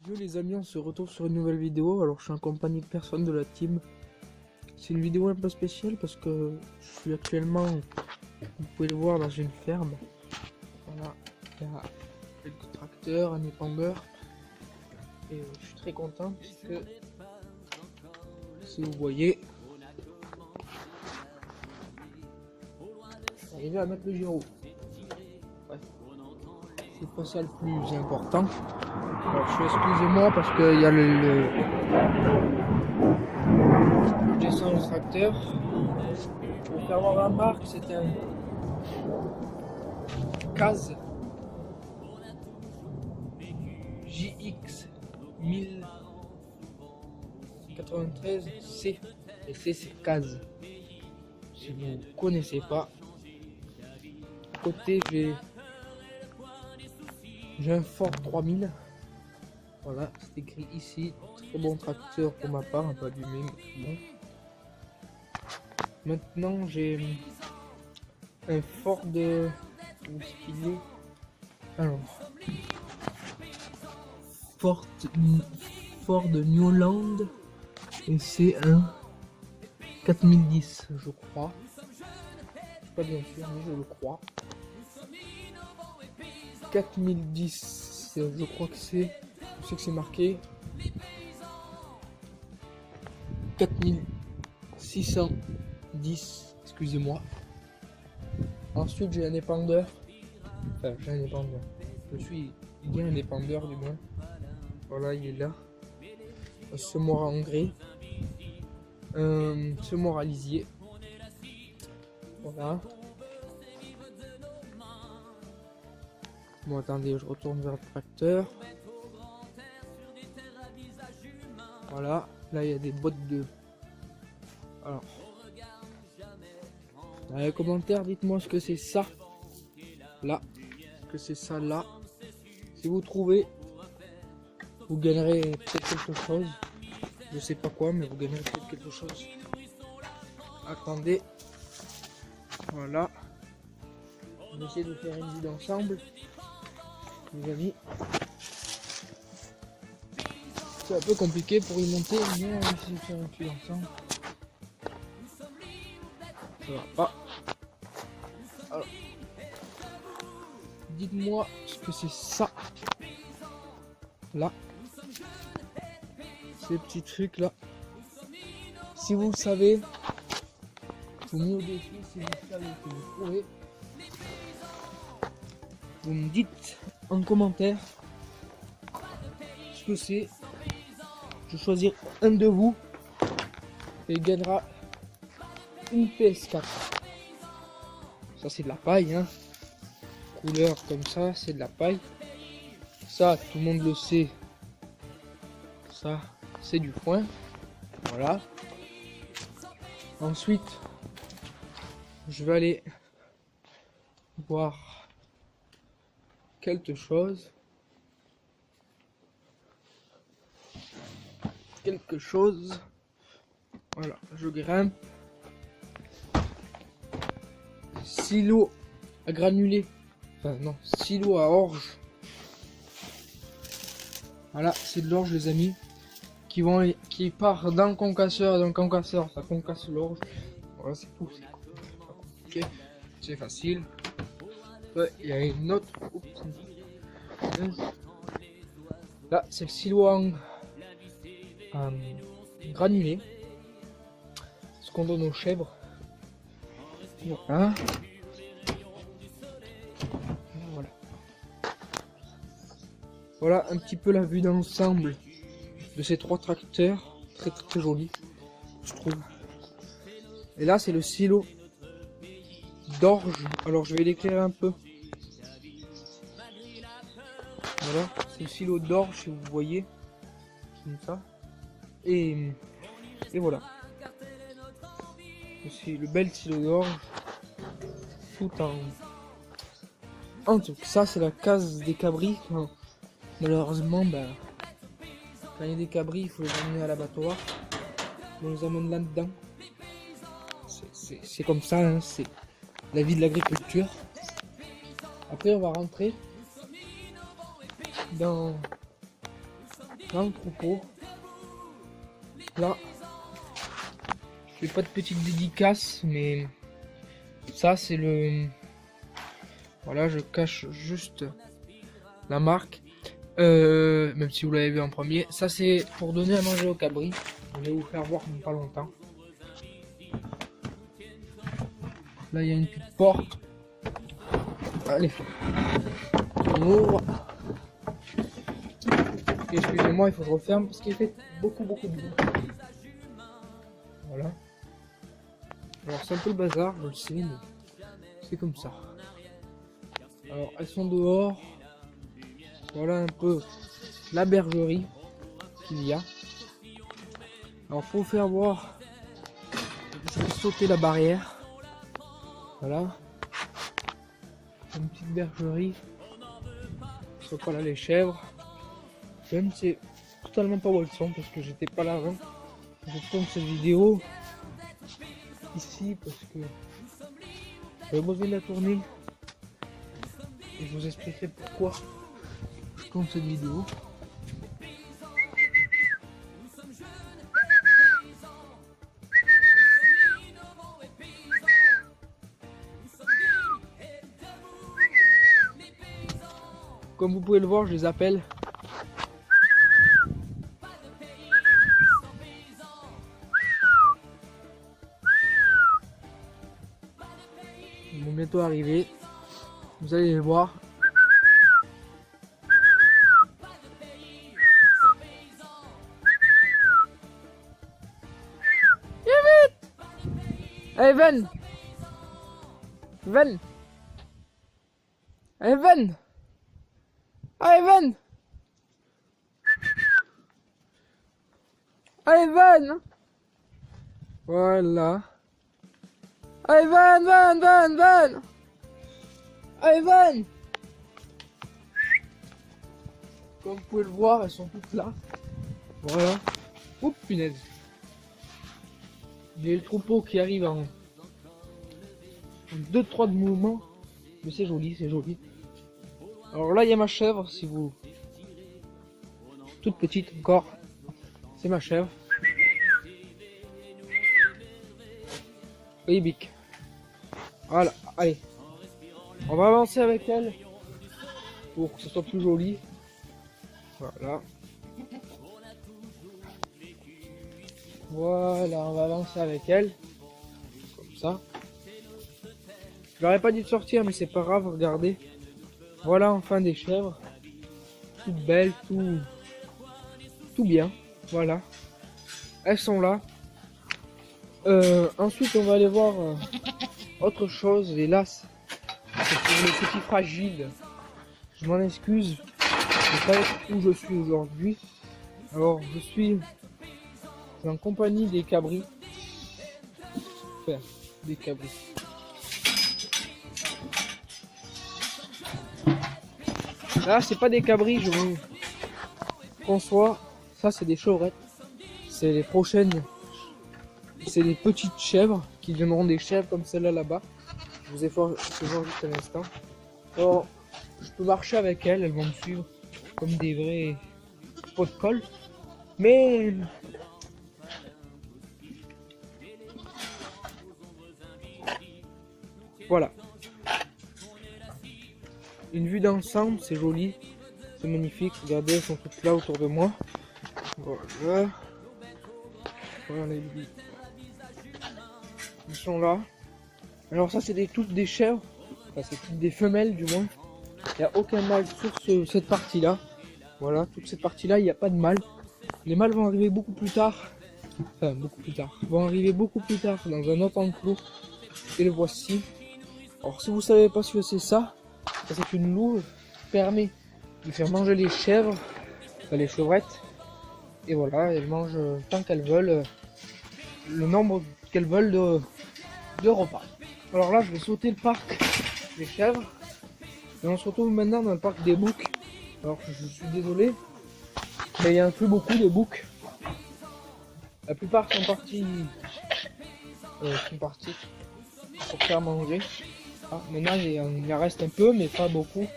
Yo les amis, on se retrouve sur une nouvelle vidéo. Alors je suis en compagnie de personne de la team. C'est une vidéo un peu spéciale parce que je suis actuellement, vous pouvez le voir, dans une ferme. Voilà, il y a quelques tracteurs, un épandeur. Et je suis très content parce que, si vous voyez, je suis arrivé à mettre le gyro. Bref, c'est pas ça le plus important. Alors excusez-moi parce qu'il y a je descends le tracteur. Pour faire voir la marque, c'est un CAZ JX 1093C. Et c'est CAZ. Si vous ne connaissez pas, à côté j'ai un Ford 3000. Voilà, c'est écrit ici. Très bon tracteur pour ma part, un peu allumé, mais très bon. Maintenant j'ai un Ford de... Où est-ce qu'il est? Alors, Ford Newland, et c'est un 4010 je crois. Je suis pas bien sûr mais je le crois. 4010, je crois que c'est... Je sais que c'est marqué 4610, excusez-moi. Ensuite j'ai un épandeur. Enfin j'ai un épandeur. Il y a un épandeur du moins. Voilà, il est là. Un semoir à engrais. Un semoir à lisier. Voilà. Bon attendez, je retourne vers le tracteur. Voilà, là il y a des bottes de... Alors, dans les commentaires, dites-moi ce que c'est ça. Là, ce que c'est ça là. Si vous trouvez, vous gagnerez peut-être quelque chose. Je sais pas quoi, mais vous gagnerez peut-être quelque chose. Attendez. Voilà. On va essayer de faire une vidéo ensemble. Les amis. C'est un peu compliqué pour y monter, mais on va essayer de faire une vidéo ensemble. Ça va pas. Alors, dites-moi ce que c'est ça. Là. Ces petits trucs là. Si vous le savez, vous me le défi. Si vous le savez, que vous trouvez, vous me dites en commentaire ce que c'est. Je vais choisir un de vous et il gagnera une PS4. Ça c'est de la paille, hein. Couleur comme ça, c'est de la paille. Ça, tout le monde le sait. Ça, c'est du foin. Voilà. Ensuite, je vais aller voir quelque chose. Voilà, je grimpe. Silo à granulés. Enfin non, silo à orge. Voilà, c'est de l'orge les amis. Qui part d'un concasseur, ça concasse l'orge. Voilà, c'est tout. Ok, c'est facile. Ouais, il y a une autre. Oups. Là, c'est le silo en granulé. Ce qu'on donne aux chèvres. Voilà. Voilà. Voilà un petit peu la vue d'ensemble de ces trois tracteurs. Très très joli, je trouve. Et là, c'est le silo d'orge. Alors, je vais l'éclairer un peu. Voilà, c'est le silo d'orge, si vous voyez. Comme ça. Et voilà. C'est le bel silo d'orge. Tout en tout cas, ça c'est la case des cabris. Enfin, malheureusement, ben, quand il y a des cabris, il faut les amener à l'abattoir. On les amène là-dedans. C'est comme ça, hein, c'est la vie de l'agriculture. Après, on va rentrer dans dans le troupeau. Là, je fais pas de petite dédicace, mais ça c'est le... Voilà, je cache juste la marque, même si vous l'avez vu en premier. Ça c'est pour donner à manger aux cabris. Je vais vous faire voir dans pas longtemps. Là il y a une petite porte. Allez, on ouvre. Excusez-moi, il faut que je referme parce qu'il fait beaucoup de bruit. Voilà. Alors c'est un peu le bazar, je le sais, mais c'est comme ça. Alors elles sont dehors. Voilà un peu la bergerie qu'il y a. Alors pour vous faire voir, je vais sauter la barrière. Voilà. Une petite bergerie. Ce sont là les chèvres. Je ne sais totalement pas où elles sont parce que j'étais pas là avant. Je tourne cette vidéo ici parce que j'avais besoin de la tourner et je vous expliquerai pourquoi je tourne cette vidéo. Comme vous pouvez le voir, je les appelle. Ils vont bientôt arriver. Vous allez les voir. Viens vite! Allez, ven! Ven! Allez, ven! Allez, ven! Allez, ven! Voilà. Allez, ven! Allez, ven! Comme vous pouvez le voir, elles sont toutes là. Voilà. Oups, punaise. Il y a le troupeau qui arrive en 2-3 de mouvement. Mais c'est joli, c'est joli. Alors là, il y a ma chèvre, si vous... Toute petite encore. C'est ma chèvre. Oui, bic. Voilà, allez. On va avancer avec elle pour que ce soit plus joli. Voilà. Voilà, on va avancer avec elle. Comme ça. Je leur ai pas dit de sortir, mais c'est pas grave, regardez. Voilà enfin des chèvres. Toutes belles, tout bien. Voilà. Elles sont là. Ensuite, on va aller voir autre chose. Et là, c'est pour les petits fragiles. Je m'en excuse. Je sais pas où je suis aujourd'hui. Alors, je suis en compagnie des cabris. Enfin, des cabris. Là, c'est pas des cabris, je vous conçois. Ça, c'est des chevrettes. C'est les prochaines. C'est des petites chèvres qui deviendront des chèvres comme celle-là là-bas. Je vous ai fait voir juste un instant. Alors, je peux marcher avec elles, elles vont me suivre comme des vrais pots de colle. Mais voilà. Une vue d'ensemble, c'est joli, c'est magnifique. Regardez, elles sont toutes là autour de moi. Voilà. Voilà les billes. Ils sont là. Alors ça, c'est toutes des chèvres. Enfin, c'est toutes des femelles du moins. Il n'y a aucun mâle sur cette partie-là. Voilà, toute cette partie-là, il n'y a pas de mâle. Les mâles vont arriver beaucoup plus tard. Enfin, beaucoup plus tard. Vont arriver beaucoup plus tard dans un autre enclos. Et le voici. Alors, si vous savez pas ce que c'est ça, c'est une louve qui permet de faire manger les chèvres, enfin, les chevrettes. Et voilà, elles mangent tant qu'elles veulent, le nombre qu'elles veulent de repas. Alors là, je vais sauter le parc des chèvres. Et on se retrouve maintenant dans le parc des boucs. Alors je suis désolé, mais il n'y en a plus beaucoup de boucs. La plupart sont partis pour faire manger. Ah, maintenant il en reste un peu, mais pas beaucoup.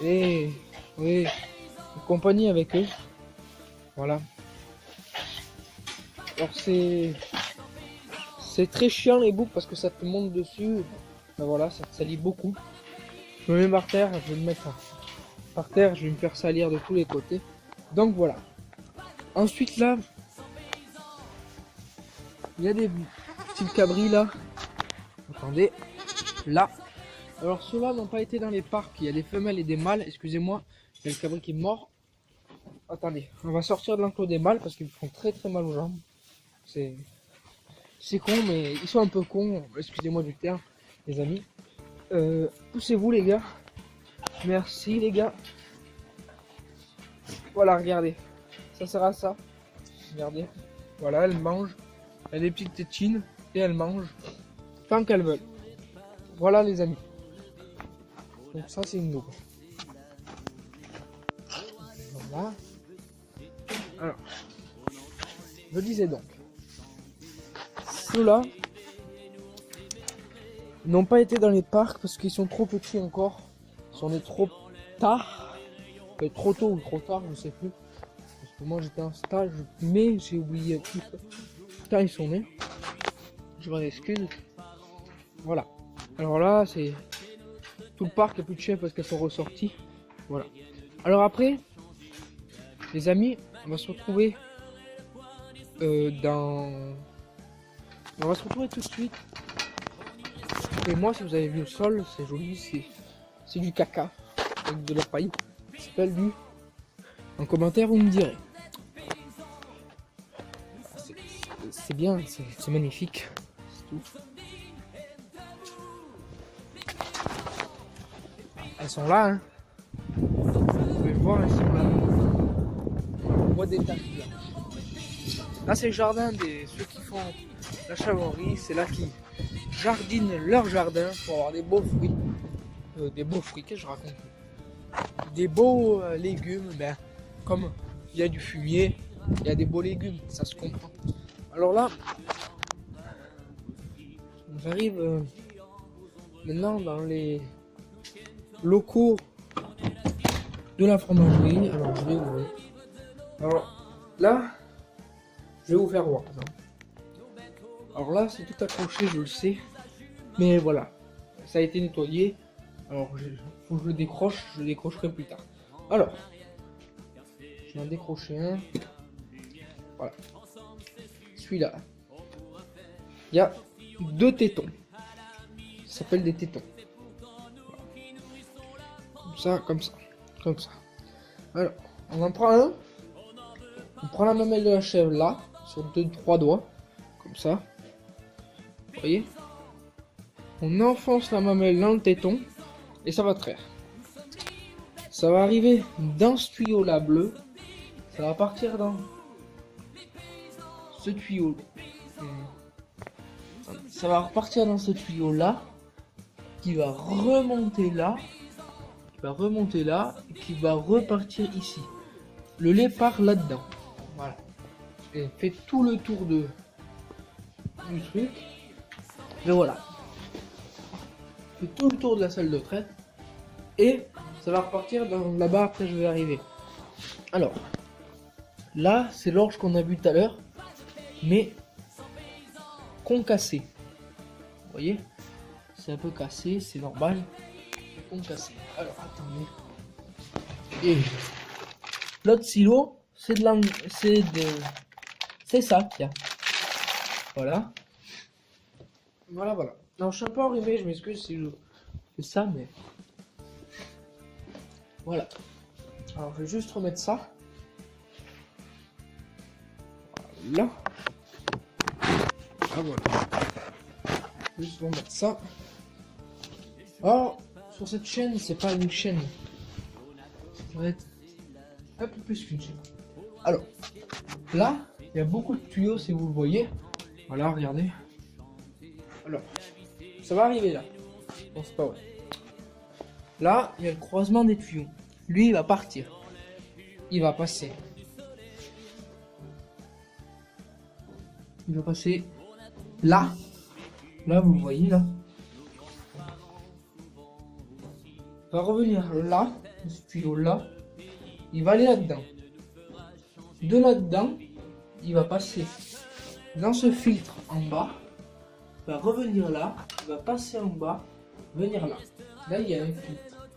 Et oui, une compagnie avec eux. Voilà. Alors c'est très chiant les boucles parce que ça te monte dessus. Ben voilà, ça te salit beaucoup. Je me mets par terre, je vais le mettre par terre, je vais me faire salir de tous les côtés. Donc voilà. Ensuite là, il y a des petits cabris là. Attendez, là. Alors ceux-là n'ont pas été dans les parcs. Il y a des femelles et des mâles. Excusez-moi, il y a le cabri qui est mort. Attendez, on va sortir de l'enclos des mâles parce qu'ils font très très mal aux jambes. C'est con, mais ils sont un peu cons. Excusez-moi du terme, les amis. Poussez-vous les gars. Merci les gars. Voilà, regardez. Ça sert à ça. Regardez. Voilà, elles mangent. Elle a des petites tétines et elles mangent tant qu'elles veulent. Voilà les amis. Donc ça c'est une loupe. Voilà. Alors, je disais donc. Ceux-là n'ont pas été dans les parcs parce qu'ils sont trop petits encore. Ils sont nés trop tard. Trop tôt ou trop tard, je sais plus. Parce que moi j'étais en stage, mais j'ai oublié tout ça. Quand ils sont nés. Je m'en excuse. Voilà. Alors là, c'est tout le parc est plus de chien parce qu'elles sont ressorties. Voilà. Alors après, les amis, on va se retrouver on va se retrouver tout de suite. Et moi, si vous avez vu le sol, c'est joli, c'est du caca avec de la paille. Ça s'appelle du. En commentaire, vous me direz. C'est bien, c'est magnifique. C'est tout. Elles sont là, hein. Vous pouvez voir, elles sont là. On voit des taches blanches. Là, c'est le jardin des ceux qui font la Chavorerie. C'est là qu'ils jardinent leur jardin pour avoir des beaux fruits. Des beaux fruits, qu'est-ce que je raconte? Des beaux légumes, ben, comme il y a du fumier, il y a des beaux légumes, ça se comprend. Alors là, j'arrive maintenant dans les locaux de la fromagerie. Alors je vais ouvrir. Alors là, je vais vous faire voir. Alors là, c'est tout accroché, je le sais. Mais voilà, ça a été nettoyé. Alors, faut que je le décroche, je le décrocherai plus tard. Alors, je vais en décrocher un. Voilà. Celui-là. Il y a 2 tétons. Ça s'appelle des tétons. Voilà. Comme ça, comme ça, comme ça. Alors, on en prend un. On prend la mamelle de la chèvre là, sur 2-3 doigts. Comme ça. Vous voyez? On enfonce la mamelle dans le téton. Et ça va traire. Ça va arriver dans ce tuyau là bleu. Ça va partir dans ce tuyau. Ça va repartir dans ce tuyau là. Qui va remonter là. Qui va remonter là. Et qui va repartir ici. Le lait part là-dedans. Voilà. Et fait tout le tour du truc. Et voilà. Fait tout le tour de la salle de traite. Et ça va repartir dans là-bas, après je vais arriver. Alors, là, c'est l'orge qu'on a vu tout à l'heure, mais concassé. Vous voyez? C'est un peu cassé, c'est normal. Concassé. Alors, attendez. Et l'autre silo, c'est c'est ça qu'il y a. Voilà. Voilà, voilà. Non, je suis un peu enrhumé, je m'excuse si je fais ça, mais... Voilà. Alors, je vais juste remettre ça. Voilà. Ah, voilà. Juste remettre ça. Alors, sur cette chaîne, c'est pas une chaîne. Ça va être un peu plus qu'une chaîne. Alors, là, il y a beaucoup de tuyaux, si vous le voyez. Voilà, regardez. Alors, ça va arriver là. Non, c'est pas vrai. Là, il y a le croisement des tuyaux. Lui, il va partir. Il va passer. Il va passer là. Là, vous le voyez là. Il va revenir là. Ce tuyau là. Il va aller là-dedans. de là-dedans, il va passer dans ce filtre en bas, va revenir là, il va passer en bas, venir là. Là, il y a un filtre.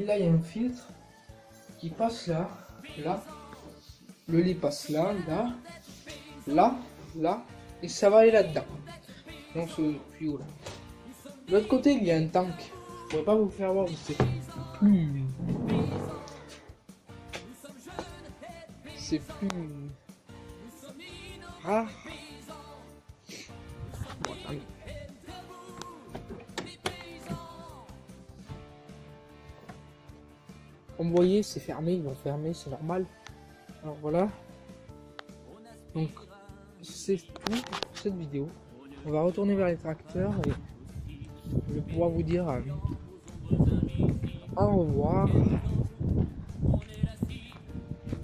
Là, il y a un filtre qui passe là, là. Le lait passe là, là, là, là, et ça va aller là-dedans. Dans ce tuyau là. De l'autre côté, il y a un tank. Je pourrais pas vous faire voir, c'est plus. C'est plus. Ah. Bon, attendez. Comme vous voyez, c'est fermé, ils vont fermer, c'est normal. Alors voilà. Donc, c'est tout pour cette vidéo. On va retourner vers les tracteurs et je vais pouvoir vous dire au revoir.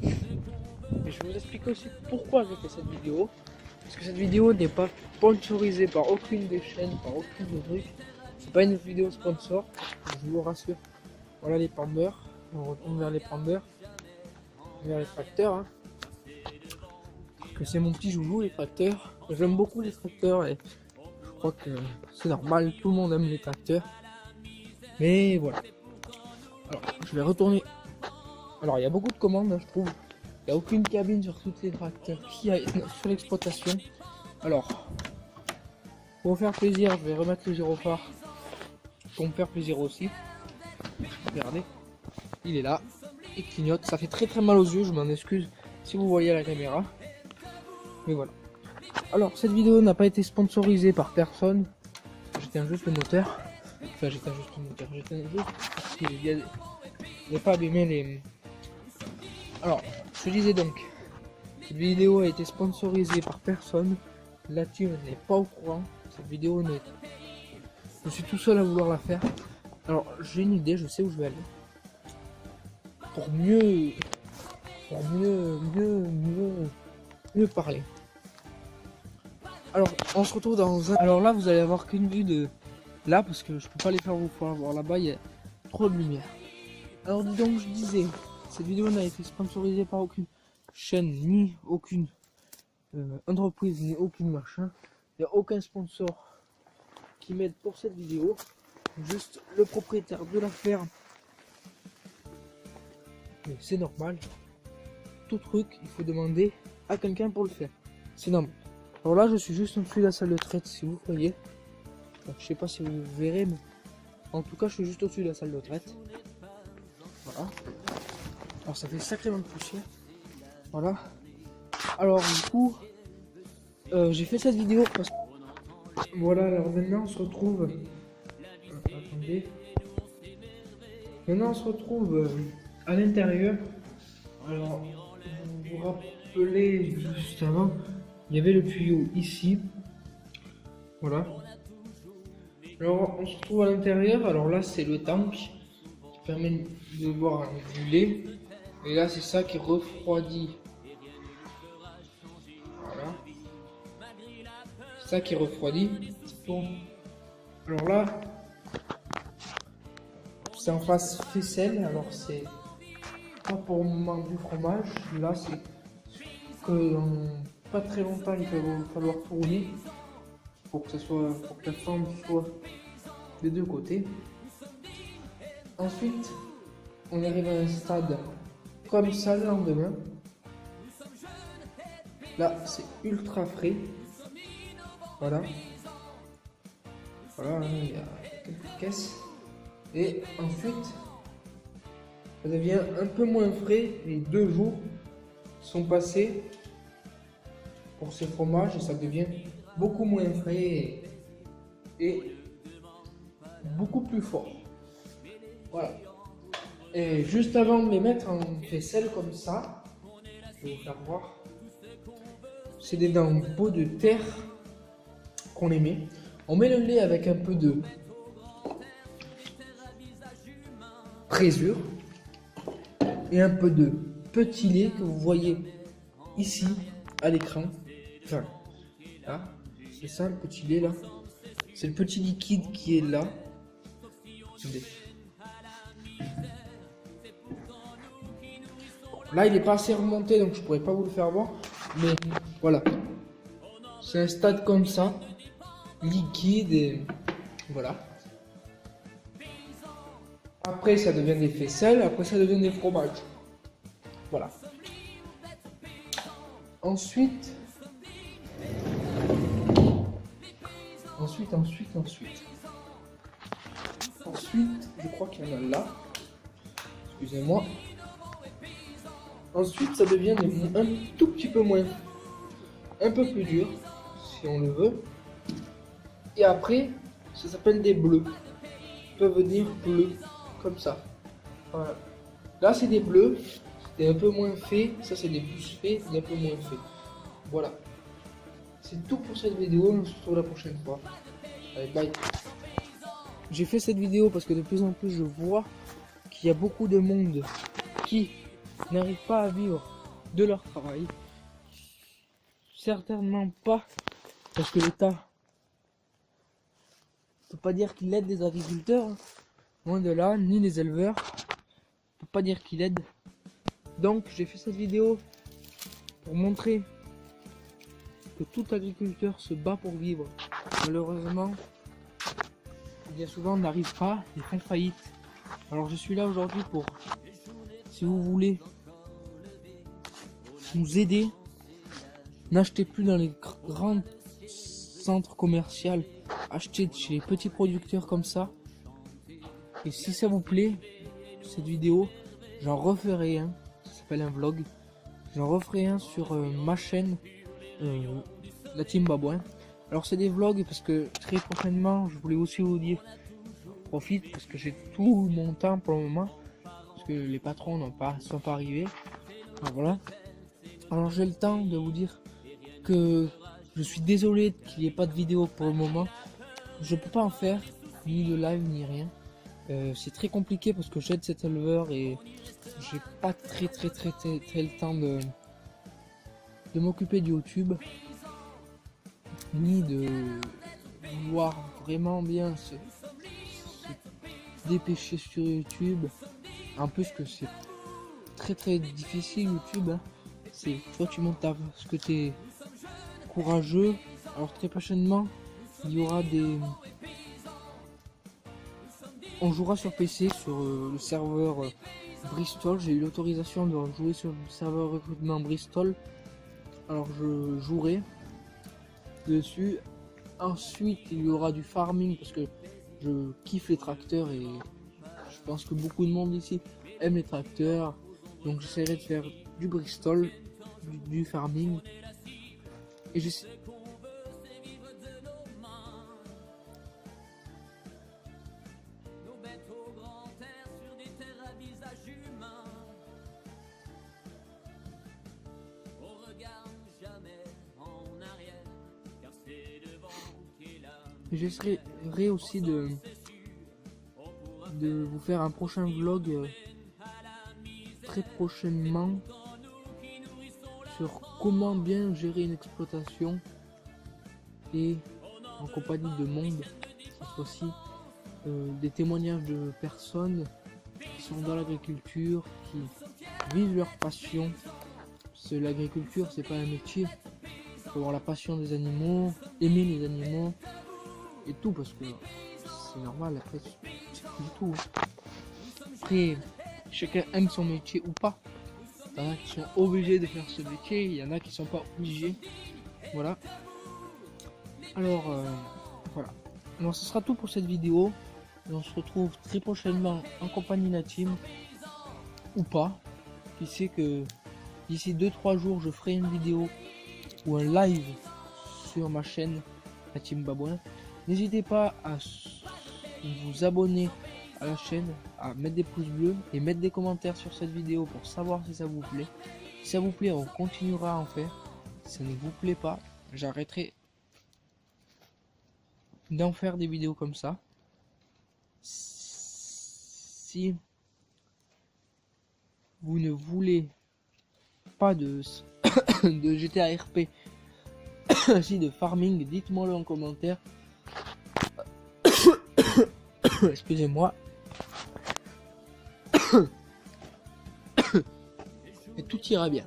Et je vais vous expliquer aussi pourquoi j'ai fait cette vidéo. Parce que cette vidéo n'est pas sponsorisée par aucune des chaînes, par aucune des trucs. C'est pas une vidéo sponsor, je vous rassure. Voilà les pendeurs. On retourne vers les pendeurs, vers les tracteurs. Hein. Que c'est mon petit joujou les tracteurs. J'aime beaucoup les tracteurs et je crois que c'est normal, tout le monde aime les tracteurs. Mais voilà. Alors je vais retourner. Alors il y a beaucoup de commandes, hein, je trouve. Il n'y a aucune cabine sur tous les tracteurs qui a sur l'exploitation. Alors, pour me faire plaisir, je vais remettre le gyrophare. Pour me faire plaisir aussi. Regardez. Il est là, il clignote, ça fait très mal aux yeux, je m'en excuse si vous voyez à la caméra. Mais voilà. Alors cette vidéo n'a pas été sponsorisée par personne. J'éteins juste le moteur. Enfin j'éteins juste le moteur, j'éteins juste parce qu'il y a... Il n'est pas abîmé les... Alors, je disais donc, cette vidéo a été sponsorisée par personne. La team n'est pas au courant. Cette vidéo n'est... Je suis tout seul à vouloir la faire. Alors j'ai une idée, je sais où je vais aller. Pour mieux parler. Alors, on se retrouve dans un... Alors là, vous allez avoir qu'une vue de là, parce que je peux pas les faire vous voir là-bas, il y a trop de lumière. Alors, dis donc, je disais, cette vidéo n'a été sponsorisée par aucune chaîne, ni aucune entreprise, ni aucune machin. Il n'y a aucun sponsor qui m'aide pour cette vidéo. Juste le propriétaire de la ferme. Mais c'est normal. Tout truc, il faut demander à quelqu'un pour le faire. C'est normal. Alors là, je suis juste en dessous de la salle de traite, si vous voyez. Donc, je sais pas si vous verrez, mais en tout cas, je suis juste au-dessus de la salle de traite. Voilà. Alors, ça fait sacrément de poussière. Voilà. Alors, du coup, j'ai fait cette vidéo parce que... Voilà, alors maintenant, on se retrouve... attendez. Maintenant, on se retrouve à l'intérieur. Alors, vous vous rappelez juste avant, il y avait le tuyau ici. Voilà. Alors, on se retrouve à l'intérieur. Alors là, c'est le tank qui permet de boire du lait. Et là, c'est ça qui refroidit. Voilà. C'est ça qui refroidit. Bon. Alors là, c'est en face faisselle. Alors, c'est pas pour le moment du fromage. Là, c'est que dans pas très longtemps, il va falloir tourner pour que la forme soit des deux côtés. Ensuite, on arrive à un stade comme ça le lendemain. Là, c'est ultra frais. Voilà. Voilà, il y a quelques caisses. Et ensuite, ça devient un peu moins frais. Les 2 jours sont passés pour ces fromages et ça devient beaucoup moins frais et beaucoup plus fort. Voilà. Et juste avant de les mettre en vaisselle comme ça, je vais vous faire voir. C'est dans un pot de terre qu'on les met. On met le lait avec un peu de présure et un peu de petit lait que vous voyez ici à l'écran. Enfin, là, c'est ça le petit lait là. C'est le petit liquide qui est là. Attendez. Là, il n'est pas assez remonté, donc je pourrais pas vous le faire voir. Mais voilà. C'est un stade comme ça, liquide et voilà. Après, ça devient des faisselles. Après, ça devient des fromages. Voilà. Ensuite, je crois qu'il y en a là. Excusez-moi. Ensuite, ça devient un tout petit peu moins, un peu plus dur, si on le veut. Et après, ça s'appelle des bleus. Ils peuvent venir bleus, comme ça. Voilà. Là, c'est des bleus, c'est un peu moins fait. Ça, c'est des plus faits, c'est un peu moins fait. Voilà. C'est tout pour cette vidéo. On se retrouve la prochaine fois. Allez, bye. J'ai fait cette vidéo parce que de plus en plus, je vois qu'il y a beaucoup de monde qui n'arrive pas à vivre de leur travail. Certainement pas parce que l'État ne peut pas dire qu'il aide les agriculteurs, loin de là, ni les éleveurs. On peut pas dire qu'il aide. Donc j'ai fait cette vidéo pour montrer que tout agriculteur se bat pour vivre. Malheureusement, bien souvent on n'arrive pas, ils font faillite. Alors je suis là aujourd'hui pour, si vous voulez nous aider, n'achetez plus dans les grands centres commerciaux, achetez chez les petits producteurs comme ça. Et si ça vous plaît, cette vidéo, j'en referai un, ça s'appelle un vlog. J'en referai un sur ma chaîne, la Team Babouin. Alors c'est des vlogs parce que très prochainement, je voulais aussi vous dire, profite parce que j'ai tout mon temps pour le moment, parce que les patrons sont pas arrivés. Alors voilà. Alors j'ai le temps de vous dire que je suis désolé qu'il n'y ait pas de vidéo pour le moment. Je peux pas en faire, ni de live ni rien. C'est très compliqué parce que j'aide cet éleveur et j'ai pas très le temps de m'occuper de YouTube, ni de vouloir vraiment bien se dépêcher sur YouTube. En plus que c'est très difficile YouTube, hein. C'est toi tu montes ce que t'es courageux. Alors très prochainement il y aura on jouera sur PC sur le serveur Bristol. J'ai eu l'autorisation de jouer sur le serveur recrutement Bristol. Alors je jouerai dessus. Ensuite il y aura du farming parce que je kiffe les tracteurs et je pense que beaucoup de monde ici aime les tracteurs. Donc j'essaierai de faire du Bristol, du farming. Et j'essaie... J'essaierai aussi de vous faire un prochain vlog très prochainement sur comment bien gérer une exploitation et en compagnie de monde. Cette fois-ci des témoignages de personnes qui sont dans l'agriculture, qui vivent leur passion. Parce que l'agriculture c'est pas un métier. Il faut avoir la passion des animaux, aimer les animaux et tout, parce que c'est normal, après c'est du tout. Après, chacun aime son métier ou pas. Il y en a qui sont obligés de faire ce métier, il y en a qui sont pas obligés. Voilà. Alors, voilà. Alors, ce sera tout pour cette vidéo. Et on se retrouve très prochainement en compagnie de la team. Ou pas. Qui sait que d'ici 2-3 jours, je ferai une vidéo ou un live sur ma chaîne, la team Babouin. N'hésitez pas à vous abonner à la chaîne, à mettre des pouces bleus et mettre des commentaires sur cette vidéo pour savoir si ça vous plaît. Si ça vous plaît, on continuera à en faire. Si ça ne vous plaît pas, j'arrêterai d'en faire des vidéos comme ça. Si vous ne voulez pas de de GTA RP, si de farming, dites-moi le en commentaire. Excusez-moi. Et ira bien.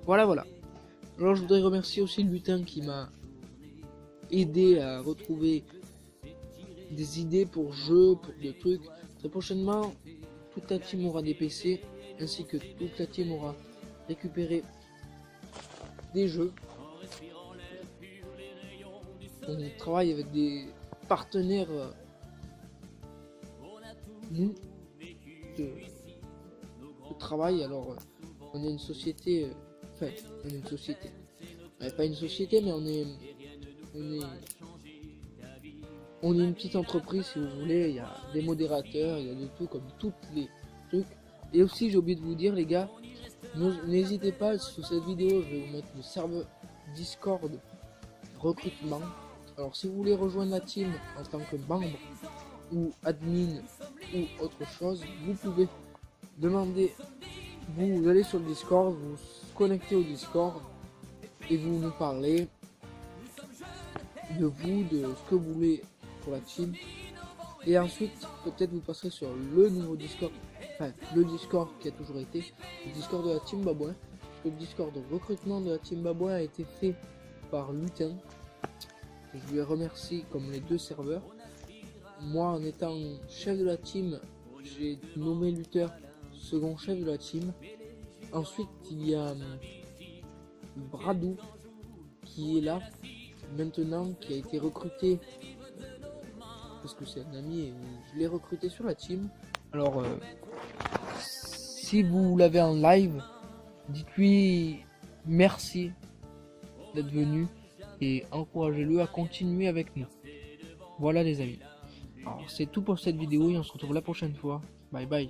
Voilà, voilà. Alors je voudrais remercier aussi le lutin qui m'a aidé à retrouver des idées pour jeux, pour des trucs. Très prochainement, toute la team aura des PC, ainsi que toute la team aura récupéré des jeux. On travaille avec des partenaires nous de travail. Alors on est une société, enfin on est une société, pas une société, mais on est une petite entreprise, si vous voulez. Il y a des modérateurs, il y a de tout, comme toutes les trucs. Et aussi, j'ai oublié de vous dire, les gars, n'hésitez pas, sous cette vidéo je vais vous mettre le serveur Discord recrutement. Alors si vous voulez rejoindre la team en tant que membre ou admin ou autre chose, vous pouvez demander, vous allez sur le Discord, vous connectez au Discord et vous nous parlez de vous, de ce que vous voulez pour la team. Et ensuite, peut-être vous passerez sur le nouveau Discord, enfin le Discord qui a toujours été, le Discord de la team Babouin. Parce que le Discord de recrutement de la team Babouin a été fait par Lutin. Je lui remercie comme les deux serveurs. Moi, en étant chef de la team, j'ai nommé Luther second chef de la team. Ensuite, il y a Bradou qui est là maintenant, qui a été recruté parce que c'est un ami et je l'ai recruté sur la team. Alors, si vous l'avez en live, dites-lui merci d'être venu et encouragez-le à continuer avec nous. Voilà les amis. Alors c'est tout pour cette vidéo et on se retrouve la prochaine fois. Bye bye.